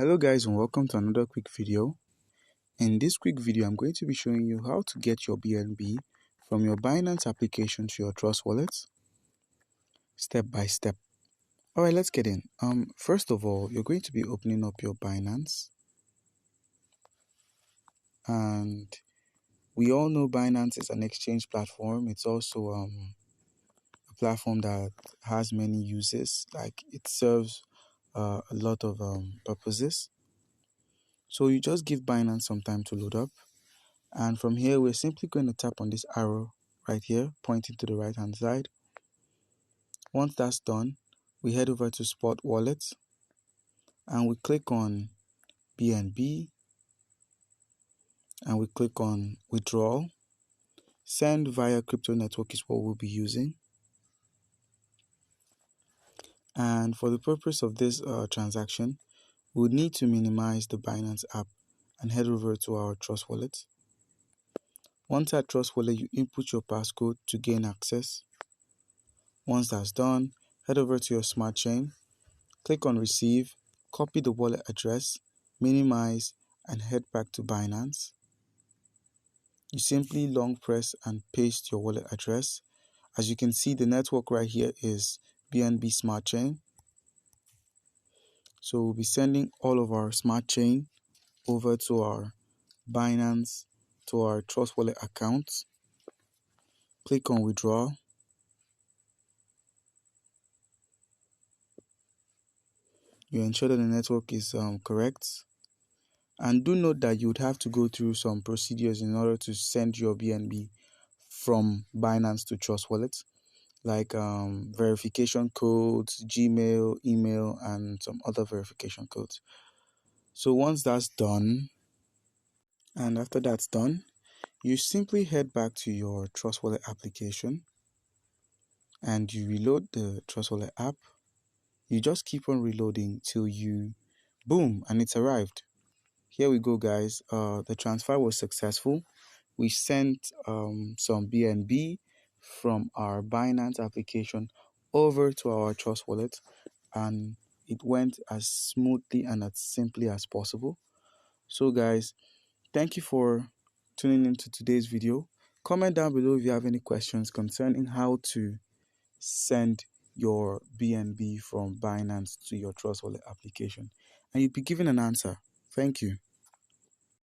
Hello guys, and welcome to another quick video. In this quick video, I'm going to be showing you how to get your BNB from your Binance application to your Trust wallet, step by step. Alright, let's get in. First of all, you're going to be opening up your Binance. And we all know Binance is an exchange platform. It's also a platform that has many uses. Like, it serves a lot of purposes. So you just give Binance some time to load up. And from here, we're simply going to tap on this arrow right here, pointing to the right hand side. Once that's done, we head over to Spot Wallet and we click on BNB and we click on Withdrawal. Send via crypto network is what we'll be using. And for the purpose of this transaction, we'll need to minimize the Binance app and head over to our Trust Wallet. Once at Trust Wallet, you input your passcode to gain access. Once that's done, head over to your smart chain, click on Receive, copy the wallet address, minimize, and head back to Binance. You simply long press and paste your wallet address. As you can see, the network right here is BNB Smart Chain. So we'll be sending all of our Smart Chain over to our Binance, to our Trust Wallet account. Click on Withdraw. You ensure that the network is correct. And do note that you would have to go through some procedures in order to send your BNB from Binance to Trust Wallet, like verification codes, Gmail, email, and some other verification codes. So once that's done, and after that's done, you simply head back to your Trust Wallet application and you reload the Trust Wallet app. You just keep on reloading till you, boom, and it's arrived. Here we go, guys. The transfer was successful. We sent some BNB from our Binance application over to our Trust Wallet, and it went as smoothly and as simply as possible. So guys, thank you for tuning into today's video. Comment down below if you have any questions concerning how to send your BNB from Binance to your Trust Wallet application, and you'll be given an answer. Thank you.